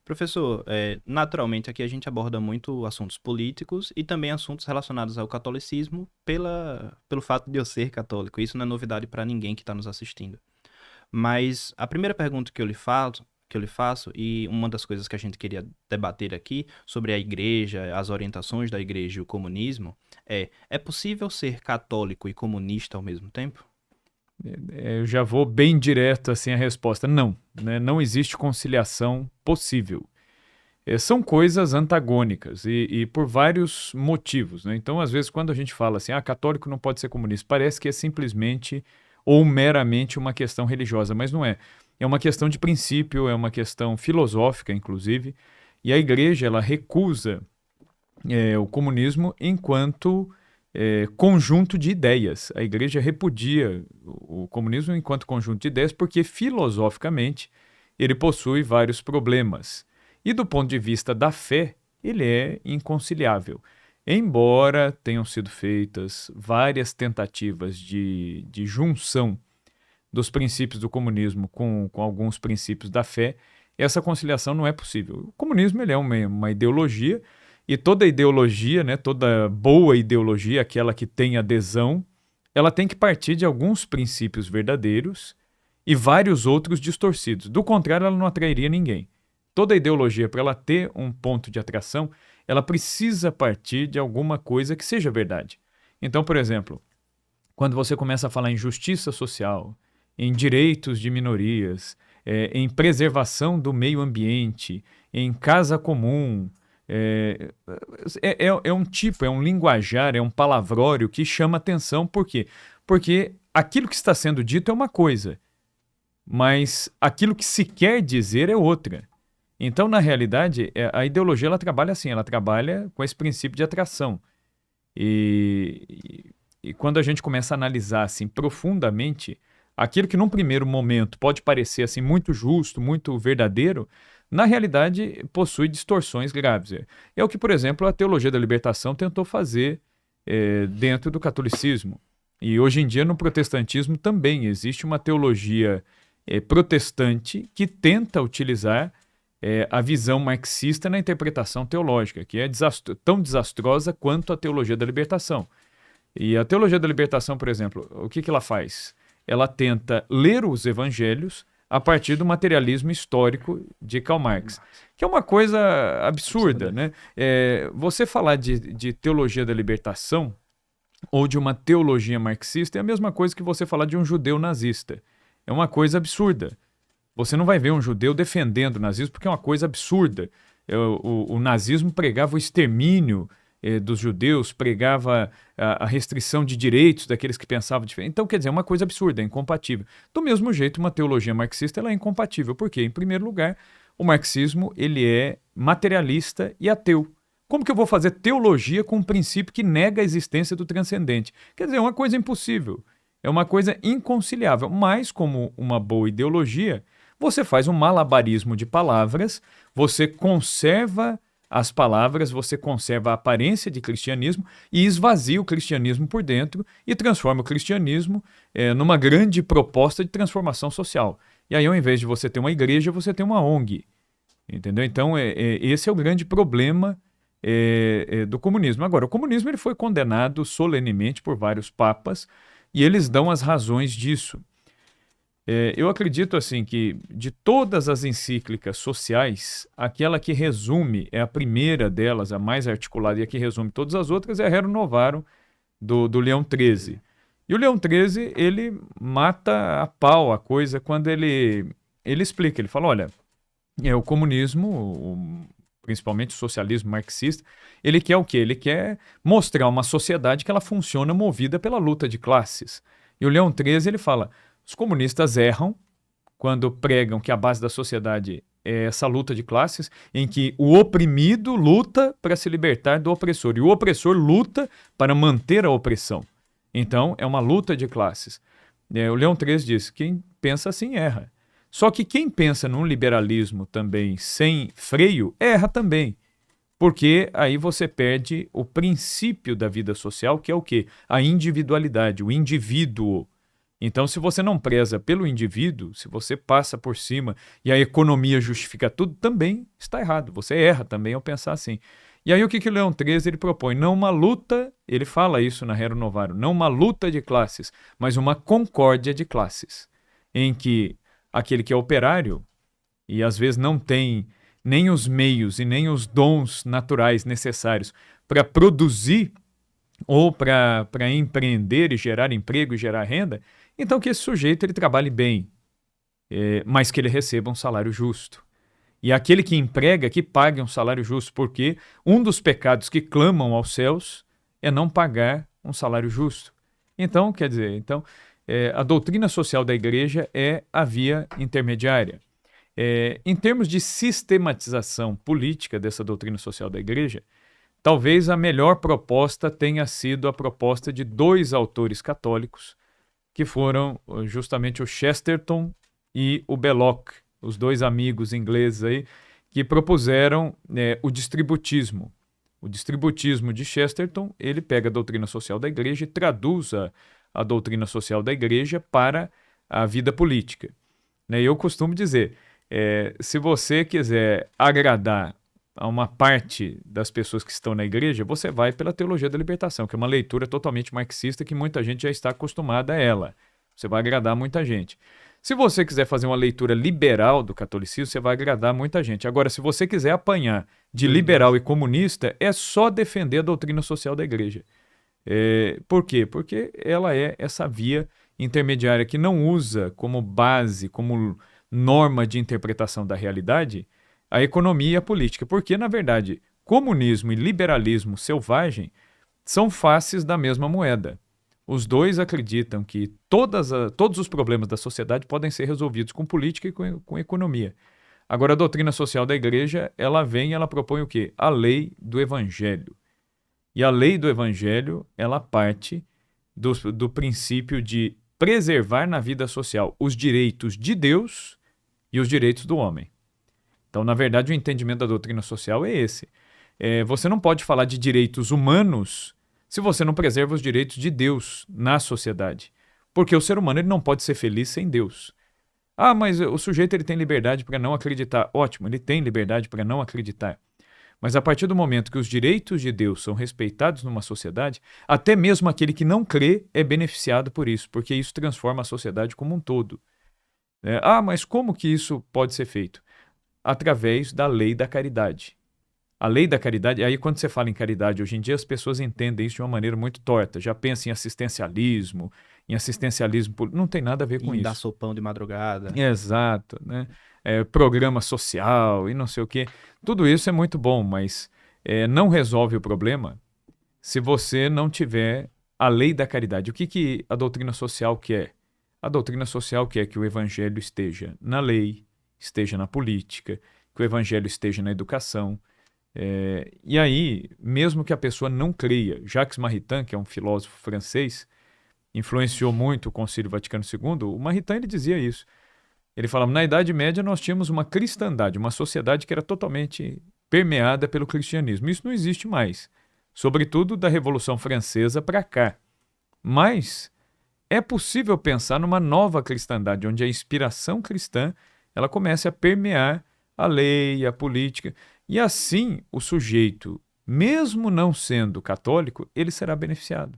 Professor, naturalmente aqui a gente aborda muito assuntos políticos e também assuntos relacionados ao catolicismo pelo fato de eu ser católico. Isso não é novidade para ninguém que está nos assistindo. Mas a primeira pergunta que eu lhe faço, e uma das coisas que a gente queria debater aqui sobre a igreja, as orientações da igreja e o comunismo, é possível ser católico e comunista ao mesmo tempo? Eu já vou bem direto assim a resposta. Não, né? Não existe conciliação possível. São coisas antagônicas e por vários motivos, né? Então, às vezes, quando a gente fala assim, católico não pode ser comunista, parece que é simplesmente ou meramente uma questão religiosa, mas não é. É uma questão de princípio, é uma questão filosófica, inclusive, e a igreja ela recusa o comunismo enquanto conjunto de ideias. A igreja repudia o comunismo enquanto conjunto de ideias porque, filosoficamente, ele possui vários problemas. E do ponto de vista da fé, ele é inconciliável. Embora tenham sido feitas várias tentativas de junção dos princípios do comunismo com alguns princípios da fé, essa conciliação não é possível. O comunismo ele é uma ideologia, e toda ideologia, né, toda boa ideologia, aquela que tem adesão, ela tem que partir de alguns princípios verdadeiros e vários outros distorcidos. Do contrário, ela não atrairia ninguém. Toda ideologia, para ela ter um ponto de atração, ela precisa partir de alguma coisa que seja verdade. Então, por exemplo, quando você começa a falar em justiça social, em direitos de minorias, em preservação do meio ambiente, em casa comum, é um tipo, é um linguajar, é um palavrório que chama atenção. Por quê? Porque aquilo que está sendo dito é uma coisa, mas aquilo que se quer dizer é outra. Então, na realidade, a ideologia ela trabalha assim, ela trabalha com esse princípio de atração. E quando a gente começa a analisar assim profundamente, aquilo que num primeiro momento pode parecer assim muito justo, muito verdadeiro, na realidade possui distorções graves. É o que, por exemplo, a teologia da libertação tentou fazer dentro do catolicismo. E hoje em dia no protestantismo também existe uma teologia protestante que tenta utilizar a visão marxista na interpretação teológica, que é tão desastrosa quanto a teologia da libertação. E a teologia da libertação, por exemplo, o que ela faz? Ela tenta ler os evangelhos a partir do materialismo histórico de Karl Marx, que é uma coisa absurda, Absurda. né? Você falar de teologia da libertação ou de uma teologia marxista é a mesma coisa que você falar de um judeu nazista. É uma coisa absurda. Você não vai ver um judeu defendendo o nazismo porque é uma coisa absurda. O nazismo pregava o extermínio dos judeus, pregava a restrição de direitos daqueles que pensavam diferente. Então, quer dizer, é uma coisa absurda, é incompatível. Do mesmo jeito, uma teologia marxista ela é incompatível. Por quê? Em primeiro lugar, o marxismo ele é materialista e ateu. Como que eu vou fazer teologia com um princípio que nega a existência do transcendente? Quer dizer, é uma coisa impossível. É uma coisa inconciliável. Mas, como uma boa ideologia, você faz um malabarismo de palavras, você conserva as palavras, você conserva a aparência de cristianismo e esvazia o cristianismo por dentro e transforma o cristianismo numa grande proposta de transformação social. E aí, ao invés de você ter uma igreja, você tem uma ONG. Entendeu? Então, esse é o grande problema do comunismo. Agora, o comunismo ele foi condenado solenemente por vários papas e eles dão as razões disso. Eu acredito assim que de todas as encíclicas sociais, aquela que resume, é a primeira delas, a mais articulada e a que resume todas as outras é a Rerum Novarum do Leão XIII. E o Leão XIII, ele mata a pau a coisa quando ele explica, ele fala, olha, o comunismo, principalmente o socialismo marxista, ele quer o quê? Ele quer mostrar uma sociedade que ela funciona movida pela luta de classes. E o Leão XIII, ele fala, os comunistas erram quando pregam que a base da sociedade é essa luta de classes, em que o oprimido luta para se libertar do opressor e o opressor luta para manter a opressão. Então, é uma luta de classes. O Leão XIII diz, quem pensa assim erra. Só que quem pensa num liberalismo também sem freio, erra também. Porque aí você perde o princípio da vida social, que é o quê? A individualidade, o indivíduo. Então, se você não preza pelo indivíduo, se você passa por cima e a economia justifica tudo, também está errado. Você erra também ao pensar assim. E aí o que o Leão XIII ele propõe? Não uma luta, ele fala isso na Rerum Novarum, não uma luta de classes, mas uma concórdia de classes, em que aquele que é operário e às vezes não tem nem os meios e nem os dons naturais necessários para produzir ou para empreender e gerar emprego e gerar renda, então que esse sujeito ele trabalhe bem, mas que ele receba um salário justo. E aquele que emprega, que pague um salário justo, porque um dos pecados que clamam aos céus é não pagar um salário justo. Então, quer dizer, a doutrina social da igreja é a via intermediária. Em termos de sistematização política dessa doutrina social da igreja, talvez a melhor proposta tenha sido a proposta de 2 autores católicos, que foram justamente o Chesterton e o Belloc, os 2 amigos ingleses aí, que propuseram o distributismo. O distributismo de Chesterton, ele pega a doutrina social da igreja e traduz a doutrina social da igreja para a vida política. Eu costumo dizer, se você quiser agradar a uma parte das pessoas que estão na igreja, você vai pela teologia da libertação, que é uma leitura totalmente marxista que muita gente já está acostumada a ela. Você vai agradar muita gente. Se você quiser fazer uma leitura liberal do catolicismo, você vai agradar muita gente. Agora, se você quiser apanhar de liberal e comunista, é só defender a doutrina social da igreja. Por quê? Porque ela é essa via intermediária que não usa como base, como norma de interpretação da realidade, a economia e a política. Porque, na verdade, comunismo e liberalismo selvagem são faces da mesma moeda. Os 2 acreditam que todos os problemas da sociedade podem ser resolvidos com política e com economia. Agora, a doutrina social da igreja, ela propõe o quê? A lei do evangelho. E a lei do evangelho, ela parte do princípio de preservar na vida social os direitos de Deus e os direitos do homem. Então, na verdade, o entendimento da doutrina social é esse. Você não pode falar de direitos humanos se você não preserva os direitos de Deus na sociedade. Porque o ser humano ele não pode ser feliz sem Deus. Ah, mas o sujeito ele tem liberdade para não acreditar. Ótimo, ele tem liberdade para não acreditar. Mas a partir do momento que os direitos de Deus são respeitados numa sociedade, até mesmo aquele que não crê é beneficiado por isso, porque isso transforma a sociedade como um todo. Mas como que isso pode ser feito? Através da lei da caridade. A lei da caridade, aí quando você fala em caridade, hoje em dia as pessoas entendem isso de uma maneira muito torta, já pensam em assistencialismo não tem nada a ver com isso. Dar sopão de madrugada. Exato, né? Programa social e não sei o quê. Tudo isso é muito bom, mas não resolve o problema se você não tiver a lei da caridade. O que a doutrina social quer? A doutrina social quer que o evangelho esteja na lei, esteja na política, que o evangelho esteja na educação. E aí, mesmo que a pessoa não creia, Jacques Maritain, que é um filósofo francês, influenciou muito o Concílio Vaticano II, o Maritain ele dizia isso. Ele falava, na Idade Média nós tínhamos uma cristandade, uma sociedade que era totalmente permeada pelo cristianismo. Isso não existe mais, sobretudo da Revolução Francesa para cá. Mas é possível pensar numa nova cristandade, onde a inspiração cristã ela comece a permear a lei, a política, e assim o sujeito, mesmo não sendo católico, ele será beneficiado.